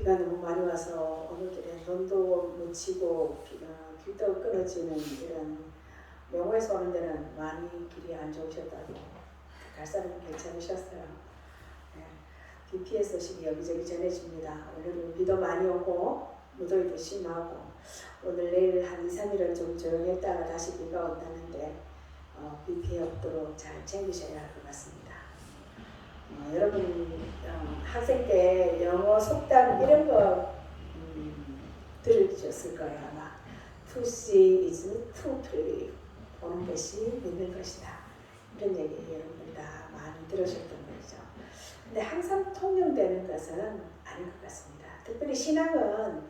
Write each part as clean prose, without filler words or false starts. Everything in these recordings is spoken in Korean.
비가 너무 많이 와서 오늘들은 눈도 묻히고 길도 끊어지는 이런 명호에서 오는 데는 많이 길이 안 좋으셨다고 갈 사람은 괜찮으셨어요. 네. 비 피해 소식이 여기저기 전해집니다. 오늘은 비도 많이 오고 무더위도 심하고 오늘 내일 한 2, 3일은 좀 조용했다가 다시 비가 온다는데 비 피해 없도록 잘 챙기셔야 할 것 같습니다. 여러분 학생 때 영어 속담 이런 거 들으셨을 거예요. 아마 To see is to believe. 보는 것이 믿는 것이다. 이런 얘기 여러분들 다 많이 들으셨던 거죠. 근데 항상 통용되는 것은 아닌 것 같습니다. 특별히 신앙은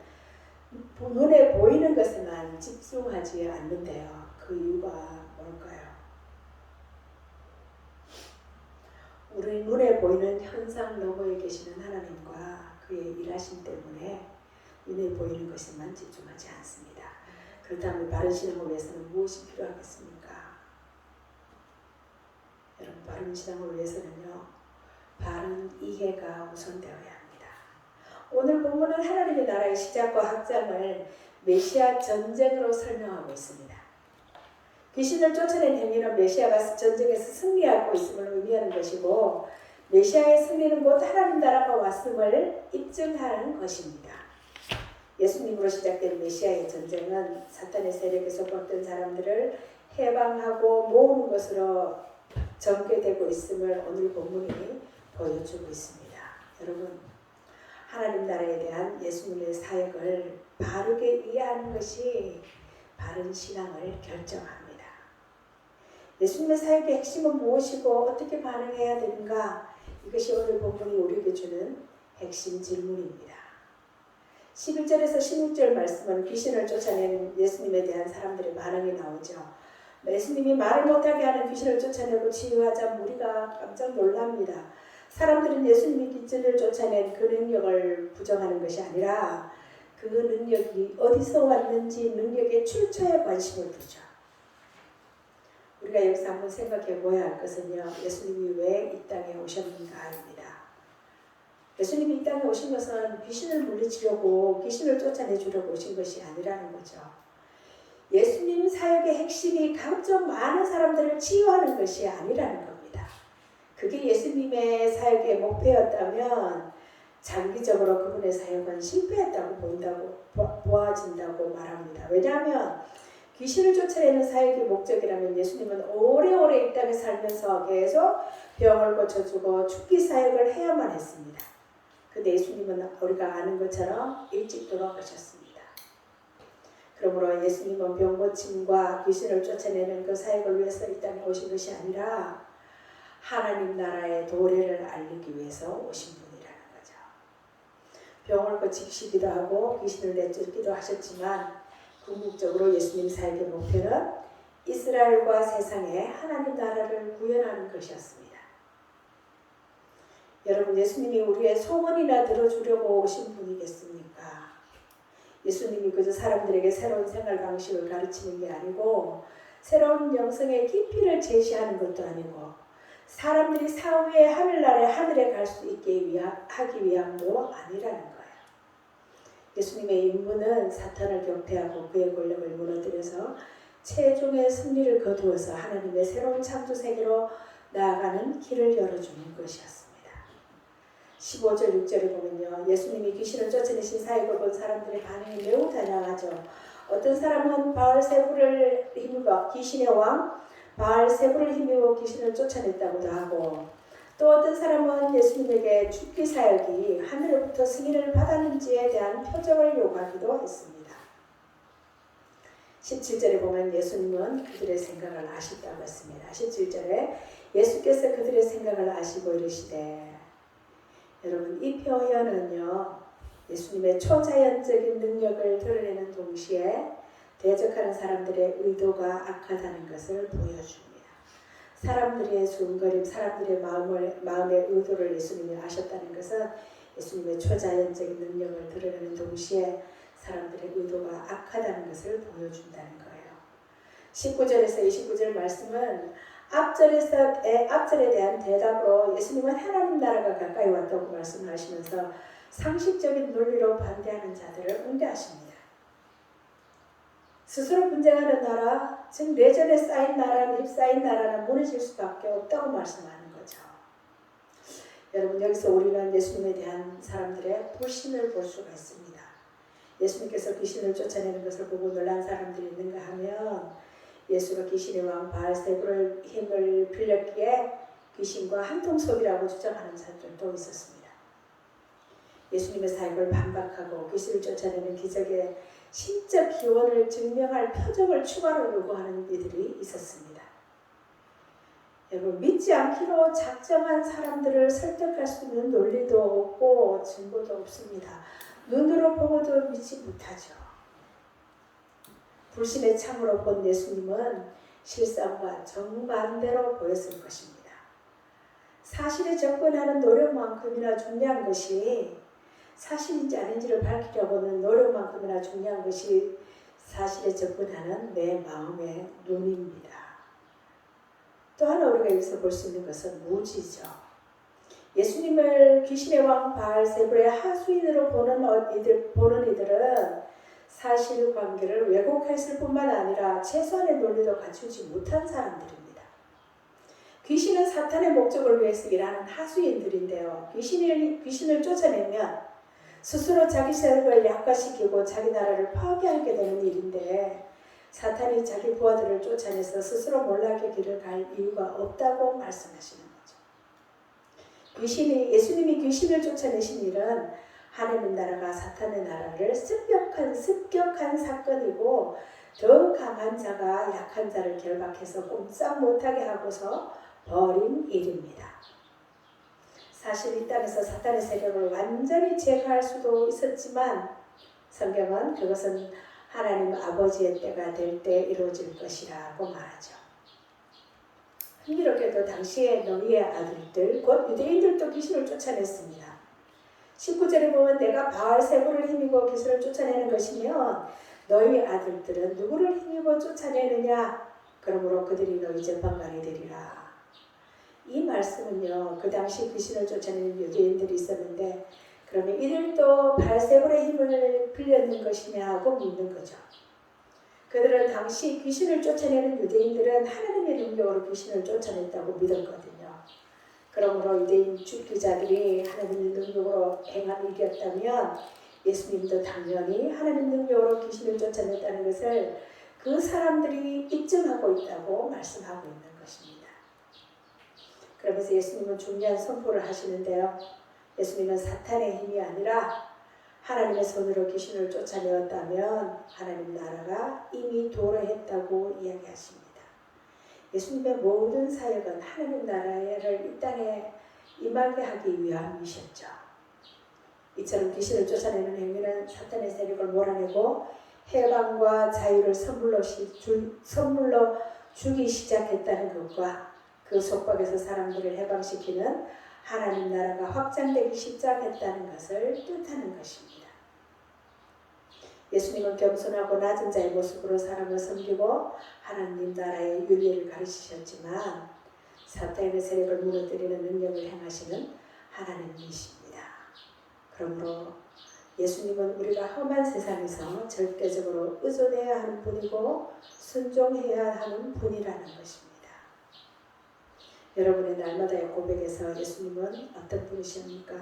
눈에 보이는 것에만 집중하지 않는데요. 그 이유가 뭘까요? 우리 눈에 보이는 현상 너머에 계시는 하나님과 그의 일하심 때문에 눈에 보이는 것에만 집중하지 않습니다. 그렇다면 바른 신앙을 위해서는 무엇이 필요하겠습니까? 여러분, 바른 신앙을 위해서는요, 바른 이해가 우선되어야 합니다. 오늘 본문은 하나님의 나라의 시작과 확장을 메시아 전쟁으로 설명하고 있습니다. 귀신을 쫓아낸 행위는 메시아가 전쟁에서 승리하고 있음을 의미하는 것이고, 메시아의 승리는 곧 하나님 나라가 왔음을 입증하는 것입니다. 예수님으로 시작된 메시아의 전쟁은 사탄의 세력에 속박된 사람들을 해방하고 모으는 것으로 전개되고 있음을 오늘 본문이 보여주고 있습니다. 여러분, 하나님 나라에 대한 예수님의 사역을 바르게 이해하는 것이 바른 신앙을 결정합니다. 예수님의 사역의 핵심은 무엇이고 어떻게 반응해야 되는가? 이것이 오늘 본문이 우리에게 주는 핵심 질문입니다. 11절에서 16절 말씀은 귀신을 쫓아낸 예수님에 대한 사람들의 반응이 나오죠. 예수님이 말을 못하게 하는 귀신을 쫓아내고 치유하자 무리가 깜짝 놀랍니다. 사람들은 예수님이 귀신을 쫓아낸 그 능력을 부정하는 것이 아니라 그 능력이 어디서 왔는지 능력의 출처에 관심을 두죠. 우리가 여기서 한번 생각해 보아야 할 것은요, 예수님이 왜 이 땅에 오셨는가입니다. 예수님이 이 땅에 오신 것은 귀신을 물리치려고 귀신을 쫓아내주려고 오신 것이 아니라는 거죠. 예수님 사역의 핵심이 각종 많은 사람들을 치유하는 것이 아니라는 겁니다. 그게 예수님의 사역의 목표였다면 장기적으로 그분의 사역은 실패했다고 보아진다고 말합니다. 왜냐하면 귀신을 쫓아내는 사역의 목적이라면 예수님은 오래오래 이 땅에 살면서 계속 병을 고쳐주고 죽기 사역을 해야만 했습니다. 근데 예수님은 우리가 아는 것처럼 일찍 돌아가셨습니다. 그러므로 예수님은 병고침과 귀신을 쫓아내는 그 사역을 위해서 이 땅에 오신 것이 아니라 하나님 나라의 도래를 알리기 위해서 오신 분이라는 거죠. 병을 고치시기도 하고 귀신을 내쫓기도 하셨지만 궁극적으로 예수님 사역의 목표는 이스라엘과 세상에 하나님 나라를 구현하는 것이었습니다. 여러분, 예수님이 우리의 소원이나 들어주려고 오신 분이겠습니까? 예수님이 그저 사람들에게 새로운 생활 방식을 가르치는 게 아니고 새로운 영성의 깊이를 제시하는 것도 아니고 사람들이 사후에 하늘에 갈 수 있게 하기 위함도 아니라는 거예요. 예수님의 임무는 사탄을 격퇴하고 그의 권력을 무너뜨려서 최종의 승리를 거두어서 하나님의 새로운 창조 세계로 나아가는 길을 열어주는 것이었습니다. 15절 6절을 보면요, 예수님이 귀신을 쫓아내신 사역을 본 사람들의 반응이 매우 다양하죠. 어떤 사람은 바알세불을 힘입어 귀신의 왕 바알세불을 힘입어 귀신을 쫓아냈다고도 하고, 또 어떤 사람은 예수님에게 죽기 사역이 하늘로부터 승인을 받았는지에 대한 표적을 요구하기도 했습니다. 17절에 보면 예수님은 그들의 생각을 아셨다고 했습니다. 17절에 예수께서 그들의 생각을 아시고 이르시되, 여러분, 이 표현은요, 예수님의 초자연적인 능력을 드러내는 동시에 대적하는 사람들의 의도가 악하다는 것을 보여줍니다. 사람들의 숨거림, 사람들의 마음의 의도를 예수님이 아셨다는 것은 예수님의 초자연적인 능력을 드러내는 동시에 사람들의 의도가 악하다는 것을 보여준다는 거예요. 19절에서 29절 말씀은 앞절에 대한 대답으로 예수님은 하나님 나라가 가까이 왔다고 말씀하시면서 상식적인 논리로 반대하는 자들을 응대하십니다. 스스로 분쟁하는 나라, 즉 내전에 쌓인 나라는 무너질 수밖에 없다고 말씀하는 거죠. 여러분, 여기서 우리는 예수님에 대한 사람들의 불신을 볼 수가 있습니다. 예수님께서 귀신을 쫓아내는 것을 보고 놀란 사람들이 있는가 하면 예수가 귀신의 왕 바알세불의 힘을 빌렸기에 귀신과 한통속이라고 주장하는 자들도 있었습니다. 예수님의 사역을 반박하고 귀신을 쫓아내는 기적의 신적 기원을 증명할 표적을 추가로 요구하는 이들이 있었습니다. 여러분, 믿지 않기로 작정한 사람들을 설득할 수 있는 논리도 없고 증거도 없습니다. 눈으로 보고도 믿지 못하죠. 불신의 참으로 본 예수님은 실상과 정반대로 보였을 것입니다. 사실에 접근하는 노력만큼이나 중요한 것이 사실인지 아닌지를 밝히려고는 노력만큼이나 중요한 것이 사실에 접근하는 내 마음의 눈입니다. 또 하나 우리가 여기서 볼 수 있는 것은 무지죠. 예수님을 귀신의 왕 바알세불의 하수인으로 보는 이들은 사실관계를 왜곡했을 뿐만 아니라 최소한의 논리도 갖추지 못한 사람들입니다. 귀신은 사탄의 목적을 위해서 일하는 하수인들인데요. 귀신을 쫓아내면 스스로 자기 세력을 약화시키고 자기 나라를 파괴하게 되는 일인데 사탄이 자기 부하들을 쫓아내서 스스로 몰락의 길을 갈 이유가 없다고 말씀하시는 거죠. 예수님이 귀신을 쫓아내신 일은 하나님 나라가 사탄의 나라를 습격한 사건이고 더 강한 자가 약한 자를 결박해서 꼼짝 못하게 하고서 벌인 일입니다. 사실 이 땅에서 사탄의 세력을 완전히 제거할 수도 있었지만 성경은 그것은 하나님 아버지의 때가 될 때 이루어질 것이라고 말하죠. 흥미롭게도 당시에 너희의 아들들 곧 유대인들도 귀신을 쫓아냈습니다. 19절에 보면 내가 바알세불을 힘입어 귀신을 쫓아내는 것이면 너희 아들들은 누구를 힘입어 쫓아내느냐? 그러므로 그들이 너희 재판관이 되리라. 이 말씀은요, 그 당시 귀신을 쫓아내는 유대인들이 있었는데 그러면 이들도 바알세불의 힘을 빌렸는 것이냐 하고 묻는 거죠. 그들은 당시 귀신을 쫓아내는 유대인들은 하나님의 능력으로 귀신을 쫓아냈다고 믿었거든요. 그러므로 유대인 주기자들이 하나님의 능력으로 행한 일이었다면 예수님도 당연히 하나님 능력으로 귀신을 쫓아냈다는 것을 그 사람들이 입증하고 있다고 말씀하고 있는 것입니다. 그러면서 예수님은 중요한 선포를 하시는데요. 예수님은 사탄의 힘이 아니라 하나님의 손으로 귀신을 쫓아내었다면 하나님 나라가 이미 도래했다고 이야기하십니다. 예수님의 모든 사역은 하나님 나라를 이 땅에 임하게 하기 위함이셨죠. 이처럼 귀신을 쫓아내는 행위는 사탄의 세력을 몰아내고 해방과 자유를 선물로 주기 시작했다는 것과 그 속박에서 사람들을 해방시키는 하나님 나라가 확장되기 시작했다는 것을 뜻하는 것입니다. 예수님은 겸손하고 낮은 자의 모습으로 사람을 섬기고 하나님 나라의 윤리를 가르치셨지만 사탄의 세력을 무너뜨리는 능력을 행하시는 하나님이십니다. 그러므로 예수님은 우리가 험한 세상에서 절대적으로 의존해야 하는 분이고 순종해야 하는 분이라는 것입니다. 여러분의 날마다의 고백에서 예수님은 어떤 분이십니까?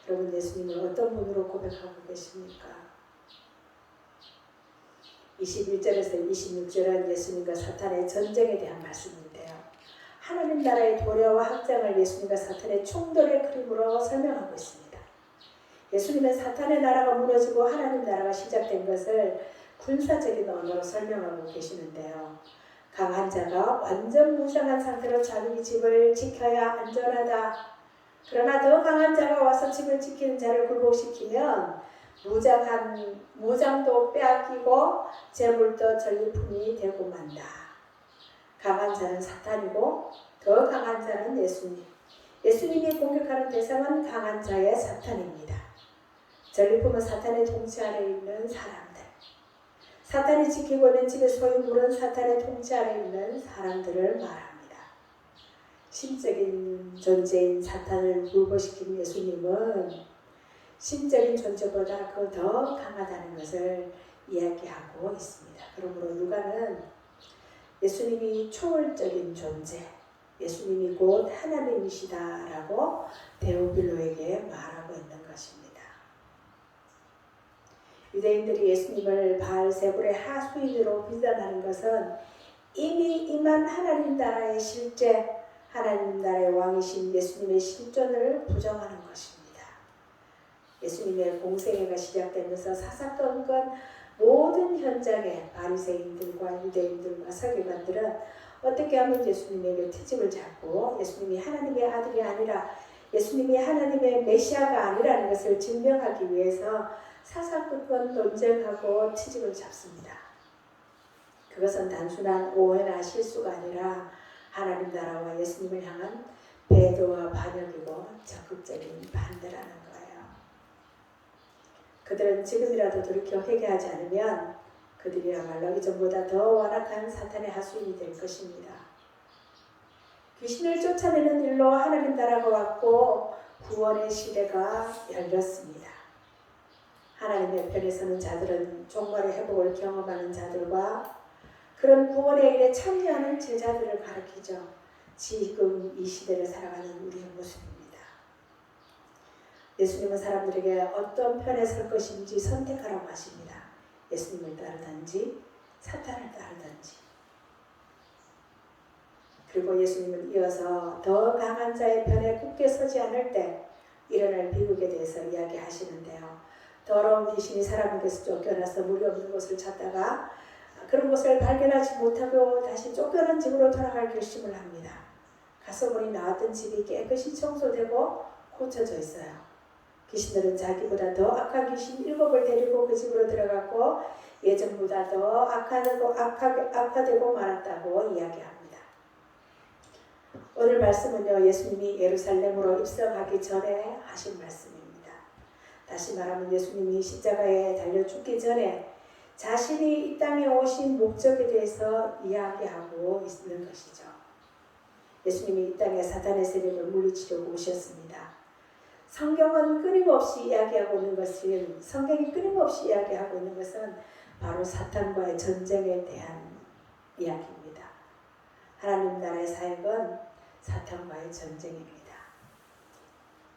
여러분, 예수님을 어떤 분으로 고백하고 계십니까? 21절에서 26절은 예수님과 사탄의 전쟁에 대한 말씀인데요. 하나님 나라의 도래와 확장을 예수님과 사탄의 충돌의 그림으로 설명하고 있습니다. 예수님은 사탄의 나라가 무너지고 하나님 나라가 시작된 것을 군사적인 언어로 설명하고 계시는데요. 강한 자가 완전 무장한 상태로 자기 집을 지켜야 안전하다. 그러나 더 강한 자가 와서 집을 지키는 자를 굴복시키면 무장도 빼앗기고 재물도 전리품이 되고 만다. 강한 자는 사탄이고 더 강한 자는 예수님. 예수님이 공격하는 대상은 강한 자의 사탄입니다. 전리품은 사탄의 통치 아래 있는 사람들. 사탄이 지키고 있는 집의 소유물은 사탄의 통치 아래 있는 사람들을 말합니다. 심적인 존재인 사탄을 물고시킨 예수님은 심적인 존재보다 그 더 강하다는 것을 이야기하고 있습니다. 그러므로 누가는 예수님이 초월적인 존재, 예수님이 곧 하나님이시다라고 데오빌로에게 말하고 있는 것입니다. 유대인들이 예수님을 바알세불의 하수인으로 비난하는 것은 이미 임한 하나님 나라의 실제, 하나님 나라의 왕이신 예수님의 실존을 부정하는 것입니다. 예수님의 공생애가 시작되면서 사사건건 모든 현장에 바리새인들과 유대인들과 서기관들은 어떻게 하면 예수님에게 트집을 잡고 예수님이 하나님의 아들이 아니라 예수님이 하나님의 메시아가 아니라는 것을 증명하기 위해서 사사건건 논쟁하고 트집을 잡습니다. 그것은 단순한 오해나 실수가 아니라 하나님 나라와 예수님을 향한 배도와 반역이고 적극적인 반대라는 거예요. 그들은 지금이라도 돌이켜 회개하지 않으면 그들이야말로 이전보다 더 완악한 사탄의 하수인이 될 것입니다. 귀신을 쫓아내는 일로 하나님 나라가 왔고 구원의 시대가 열렸습니다. 하나님의 편에 서는 자들은 종말의 회복을 경험하는 자들과 그런 구원의 일에 참여하는 제자들을 가리키죠. 지금 이 시대를 살아가는 우리의 모습입니다. 예수님은 사람들에게 어떤 편에 설 것인지 선택하라고 하십니다. 예수님을 따르든지 사탄을 따르든지. 그리고 예수님은 이어서 더 강한 자의 편에 굳게 서지 않을 때 일어날 비극에 대해서 이야기하시는데요. 더러운 귀신이 사람에게서 쫓겨나서 물이 없는 곳을 찾다가 그런 곳을 발견하지 못하고 다시 쫓겨난 집으로 돌아갈 결심을 합니다. 가서 보니 나왔던 집이 깨끗이 청소되고 고쳐져 있어요. 귀신들은 자기보다 더 악한 귀신 7을 데리고 그 집으로 들어갔고 예전보다 더 악화되고 말았다고 이야기합니다. 오늘 말씀은요, 예수님이 예루살렘으로 입성하기 전에 하신 말씀입니다. 다시 말하면 예수님이 십자가에 달려 죽기 전에 자신이 이 땅에 오신 목적에 대해서 이야기하고 있는 것이죠. 예수님이 이 땅에 사탄의 세력을 물리치려고 오셨습니다. 성경이 끊임없이 이야기하고 있는 것은 바로 사탄과의 전쟁에 대한 이야기입니다. 하나님 나라의 사역은 사탄과의 전쟁입니다.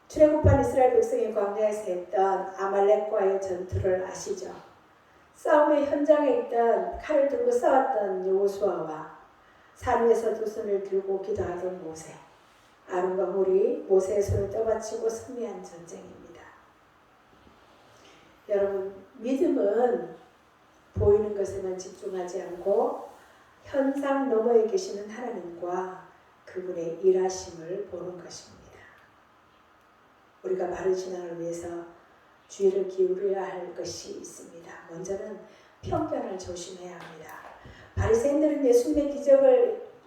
출애굽한 이스라엘 백성이 광야에서 했던 아말렉과의 전투를 아시죠? 싸움의 현장에 있던 칼을 들고 싸웠던 여호수아와 산 위에서 두 손을 들고 기도하던 모세, 아론과 홀이 모세의 손을 떠받치고 승리한 전쟁입니다. 여러분, 믿음은 보이는 것에만 집중하지 않고 현상 너머에 계시는 하나님과 그분의 일하심을 보는 것입니다. 우리가 바른 신앙을 위해서 주의를 기울여야 할 것이 있습니다. 먼저는 편견을 조심해야 합니다. 바리새인들은 예수님의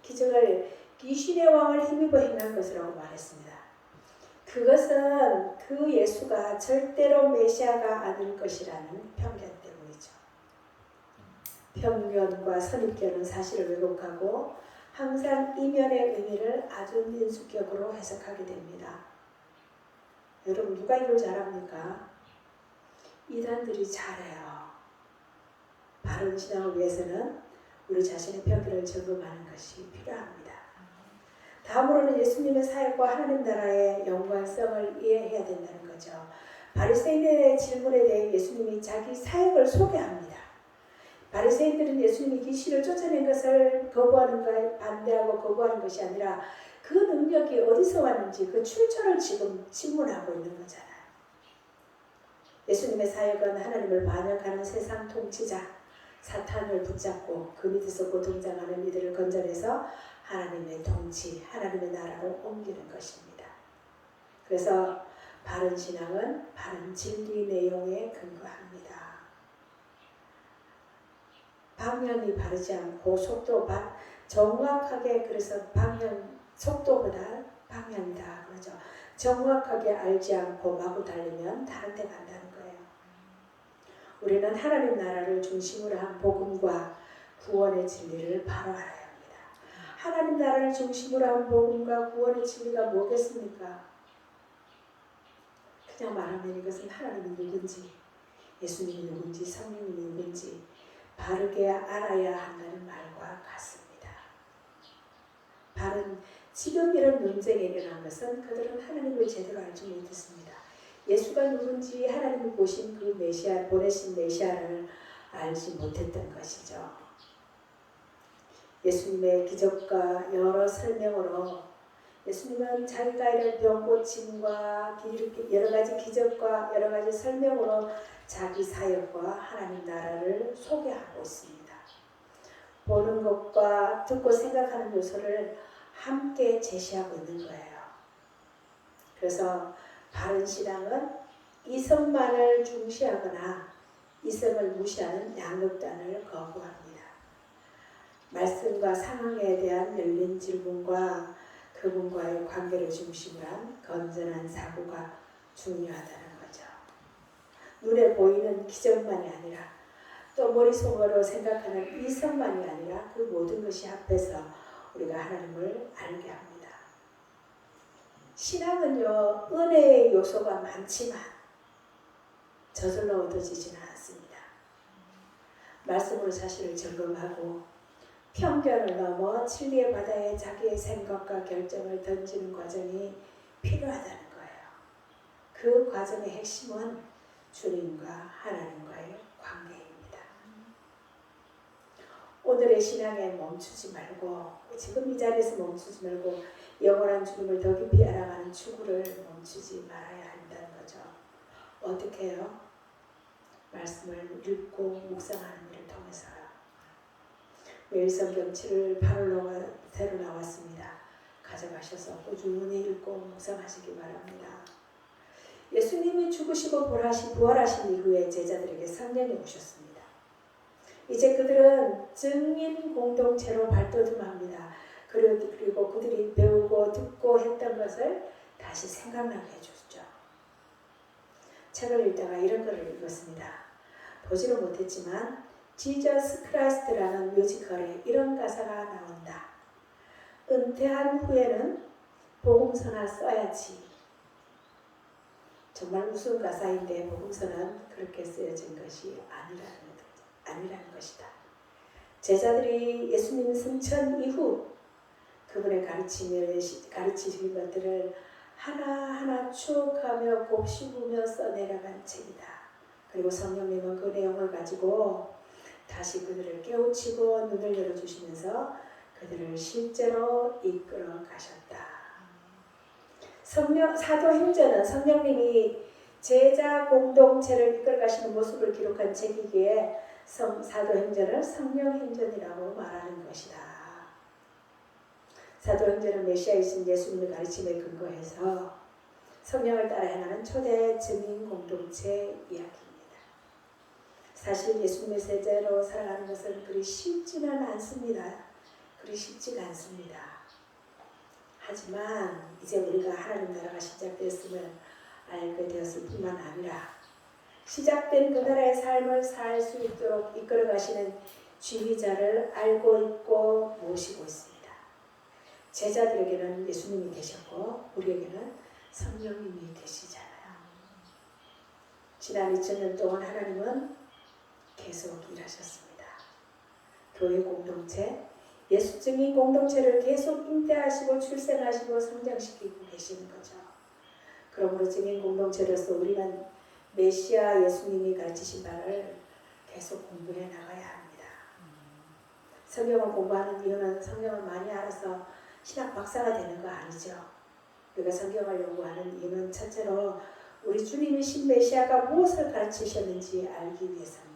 기적을 귀신의 왕을 힘입어 행한 것이라고 말했습니다. 그것은 그 예수가 절대로 메시아가 아닐 것이라는 편견 때문이죠. 편견과 선입견은 사실을 왜곡하고 항상 이면의 의미를 아주 민수격으로 해석하게 됩니다. 여러분, 누가 이걸 잘합니까? 이단들이 잘해요. 바른 신앙을 위해서는 우리 자신의 편견을 점검하는 것이 필요합니다. 다음으로는 예수님의 사역과 하나님 나라의 연관성을 이해해야 된다는 거죠. 바리새인의 질문에 대해 예수님이 자기 사역을 소개합니다. 바리새인들은 예수님이 귀신을 쫓아낸 것을 반대하고 거부하는 것이 아니라 그 능력이 어디서 왔는지 그 출처를 지금 질문하고 있는 거잖아요. 예수님의 사역은 하나님을 반역하는 세상 통치자 사탄을 붙잡고 그 밑에서 고통당하는 이들을 건져내서 하나님의 통치, 하나님의 나라로 옮기는 것입니다. 그래서 바른 신앙은 바른 진리 내용에 근거합니다. 방향이 바르지 않고 정확하게, 그래서 속도보다 방향이다 그러죠. 정확하게 알지 않고 마구 달리면 다른 데 간다는 거예요. 우리는 하나님 나라를 중심으로 한 복음과 구원의 진리를 바로 알아야 합니다. 하나님 나라를 중심으로 한 복음과 구원의 진리가 뭐겠습니까? 그냥 말하면 이것은 하나님이 누군지, 예수님이 누군지, 성령이 누군지 바르게 알아야 한다는 말과 같습니다. 바른 지금 이런 논쟁이 일어난 것은 그들은 하나님을 제대로 알지 못했습니다. 예수가 누군지 하나님이 보신 그 메시아, 보내신 메시아를 알지 못했던 것이죠. 예수님의 기적과 여러 설명으로 예수님은 자기가 이런 병 고침과 여러 가지 기적과 여러 가지 설명으로 자기 사역과 하나님 나라를 소개하고 있습니다. 보는 것과 듣고 생각하는 요소를 함께 제시하고 있는 거예요. 그래서 바른 신앙은 이성만을 중시하거나 이성을 무시하는 양극단을 거부합니다. 말씀과 상황에 대한 열린 질문과 그분과의 관계를 중심으로 한 건전한 사고가 중요하다는 거죠. 눈에 보이는 기적만이 아니라 또 머릿속으로 생각하는 이성만이 아니라 그 모든 것이 합해서 우리가 하나님을 알게 합니다. 신앙은요, 은혜의 요소가 많지만 저절로 얻어지지는 않습니다. 말씀으로 자신을 점검하고 편견을 넘어 진리의 바다에 자기의 생각과 결정을 던지는 과정이 필요하다는 거예요. 그 과정의 핵심은 주님과 하나님과의 관계입니다. 오늘의 신앙에 멈추지 말고, 지금 이 자리에서 멈추지 말고 영원한 주님을 더 깊이 알아가는 추구를 멈추지 말아야 한다는 거죠. 어떻게 해요? 말씀을 읽고 묵상하는 일을 통해서요. 매일 성경 7을 8월로가 새로 나왔습니다. 가져가셔서 꾸준히 읽고 묵상하시기 바랍니다. 예수님이 죽으시고 부활하신 이후에 제자들에게 성령이 오셨습니다. 이제 그들은 증인 공동체로 발돋움합니다. 그리고 그들이 배우고 듣고 했던 것을 다시 생각나게 해줬죠. 책을 읽다가 이런 글을 읽었습니다. 보지는 못했지만 지저스 크라이스트라는 뮤지컬에 이런 가사가 나온다. 은퇴한 후에는 복음서나 써야지. 정말 무슨 가사인데 복음서는 그렇게 쓰여진 것이 아니라는 것이다. 제자들이 예수님 승천 이후 그분의 가르치신 것들을 하나하나 추억하며 곱씹으며 써내려간 책이다. 그리고 성령님은 그 내용을 가지고 다시 그들을 깨우치고 눈을 열어주시면서 그들을 실제로 이끌어 가셨다. 사도행전은 성령님이 제자 공동체를 이끌어 가시는 모습을 기록한 책이기에 사도행전을 성령행전이라고 말하는 것이다. 사도행전은 메시아이신 예수님의 가르침에 근거해서 성령을 따라 행하는 초대 증인 공동체 이야기입니다. 사실 예수님의 세자로 살아가는 것은 그리 쉽지는 않습니다. 그리 쉽지가 않습니다. 하지만 이제 우리가 하나님 나라가 시작됐음을 알게 되었을 뿐만 아니라 시작된 그 나라의 삶을 살 수 있도록 이끌어 가시는 지휘자를 알고 있고 모시고 있습니다. 제자들에게는 예수님이 계셨고 우리에게는 성령님이 계시잖아요. 지난 2000년 동안 하나님은 계속 일하셨습니다. 교회 공동체, 예수 증인 공동체를 계속 잉태하시고 출생하시고 성장시키고 계시는 거죠. 그러므로 증인 공동체로서 우리는 메시아 예수님이 가르치신 바를 계속 공부해 나가야 합니다. 성경을 공부하는 이유는 성경을 많이 알아서 신학 박사가 되는 거 아니죠. 우리가 성경을 연구하는 이유는 첫째로 우리 주님이신 메시아가 무엇을 가르치셨는지 알기 위해서입니다.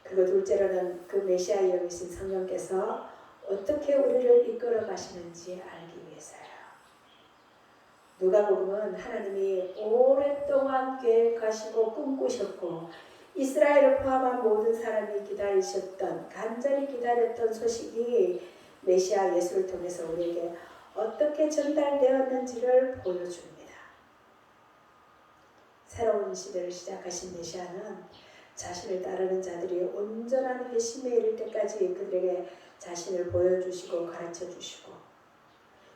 그리고 둘째로는 그 메시아 영이신 성령께서 어떻게 우리를 이끌어 가시는지 알기 위해서요. 누가복음은 하나님이 오랫동안 계획하시고 꿈꾸셨고 이스라엘을 포함한 모든 사람이 기다리셨던, 간절히 기다렸던 소식이 메시아 예수를 통해서 우리에게 어떻게 전달되었는지를 보여줍니다. 새로운 시대를 시작하신 메시아는 자신을 따르는 자들이 온전한 회심에 이를 때까지 그들에게 자신을 보여주시고 가르쳐주시고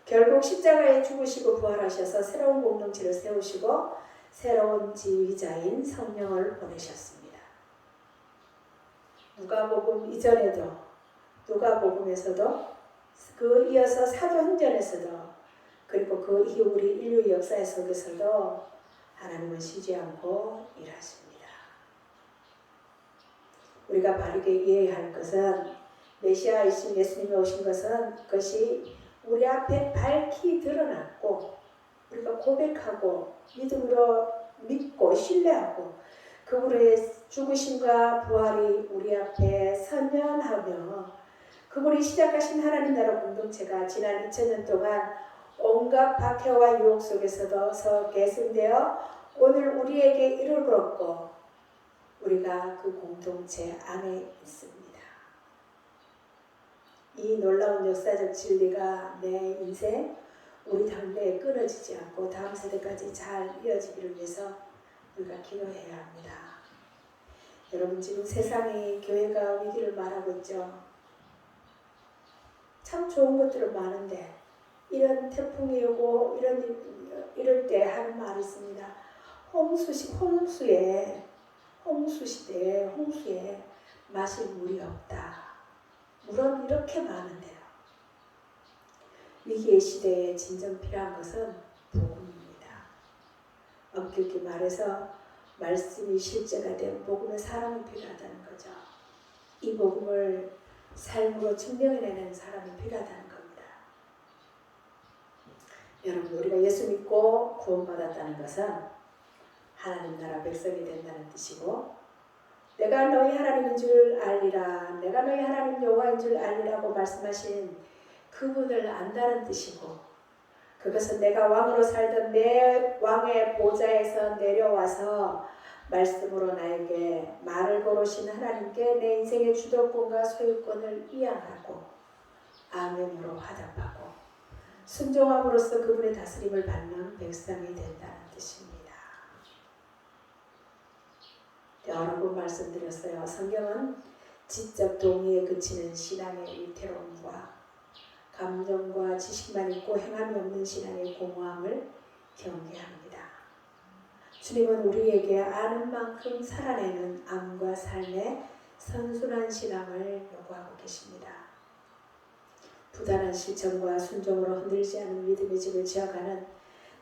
결국 십자가에 죽으시고 부활하셔서 새로운 공동체를 세우시고 새로운 지휘자인 성령을 보내셨습니다. 누가복음 이전에도 누가복음에서도 그 이어서 사도행전에서도 그리고 그 이후 우리 인류 역사 속에서도 하나님은 쉬지 않고 일하십니다. 우리가 바르게 이해해야 할 것은 메시아이신 예수님이 오신 것은 그것이 우리 앞에 밝히 드러났고 우리가 고백하고 믿음으로 믿고 신뢰하고 그분의 죽으심과 부활이 우리 앞에 선언하며 그분이 시작하신 하나님 나라 공동체가 지난 2000년 동안 온갖 박해와 유혹 속에서도 계승되어 오늘 우리에게 이르렀고 우리가 그 공동체 안에 있습니다. 이 놀라운 역사적 진리가 내 인생 우리 당대에 끊어지지 않고 다음 세대까지 잘 이어지기를 위해서 우리가 기도해야 합니다. 여러분 지금 세상이 교회가 위기를 말하고 있죠. 참 좋은 것들은 많은데 이런 태풍이 오고 이럴 때 하는 말이 있습니다. 홍수 시대에 홍수에 마실 물이 없다. 물은 이렇게 많은데요. 위기의 시대에 진정 필요한 것은 복음입니다. 엄격히 말해서 말씀이 실제가 된 복음의 사람이 필요하다는 거죠. 이 복음을 삶으로 증명해내는 사람이 필요하다는 겁니다. 여러분 우리가 예수 믿고 구원받았다는 것은 하나님 나라 백성이 된다는 뜻이고 내가 너희 하나님인 줄 알리라 내가 너희 하나님 여호와인 줄 알리라고 말씀하신 그분을 안다는 뜻이고 그것은 내가 왕으로 살던 내 왕의 보좌에서 내려와서 말씀으로 나에게 말을 걸으신 하나님께 내 인생의 주도권과 소유권을 이양하고 아멘으로 화답하고 순종함으로써 그분의 다스림을 받는 백성이 된다는 뜻입니다. 여러 번 말씀드렸어요. 성경은 지적 동의에 그치는 신앙의 위태로움과 감정과 지식만 있고 행함이 없는 신앙의 공허함을 경계합니다. 주님은 우리에게 아는 만큼 살아내는 암과 삶의 선순환 신앙을 요구하고 계십니다. 부단한 실천과 순종으로 흔들지 않은 믿음의 집을 지어가는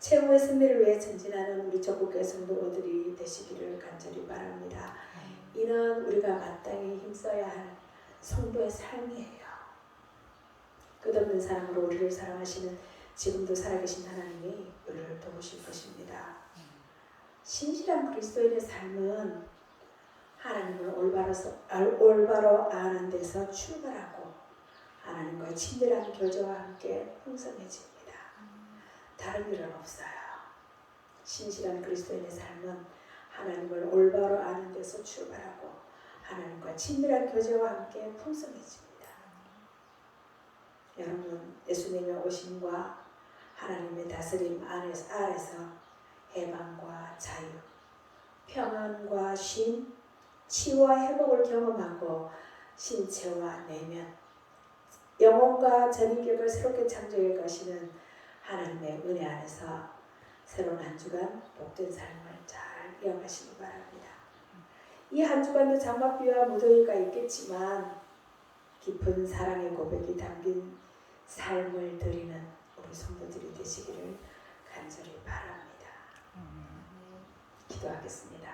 최후의 승리를 위해 전진하는 우리 전국교회 성도들이 되시기를 간절히 바랍니다. 이는 우리가 마땅히 힘써야 할 성도의 삶이에요. 끝없는 사랑으로 우리를 사랑하시는 지금도 살아계신 하나님이 우리를 도우실 것입니다. 신실한 그리스도인의 삶은 하나님을 올바로 아는 데서 출발하고 하나님과 친밀한 교제와 함께 풍성해집니다. 다른 일은 없어요. 신실한 그리스도인의 삶은 하나님을 올바로 아는 데서 출발하고 하나님과 친밀한 교제와 함께 풍성해집니다. 여러분 예수님의 오심과 하나님의 다스림 아래서 해방과 자유, 평안과 쉼, 치유와 회복을 경험하고 신체와 내면, 영혼과 전인격을 새롭게 창조해 가시는 하나님의 은혜 안에서 새로운 한 주간 복된 삶을 잘 이어가시기 바랍니다. 이 한 주간도 장맛비와 무더위가 있겠지만 깊은 사랑의 고백이 담긴 삶을 드리는 우리 성도들이 되시기를 간절히 바랍니다. 기도하겠습니다.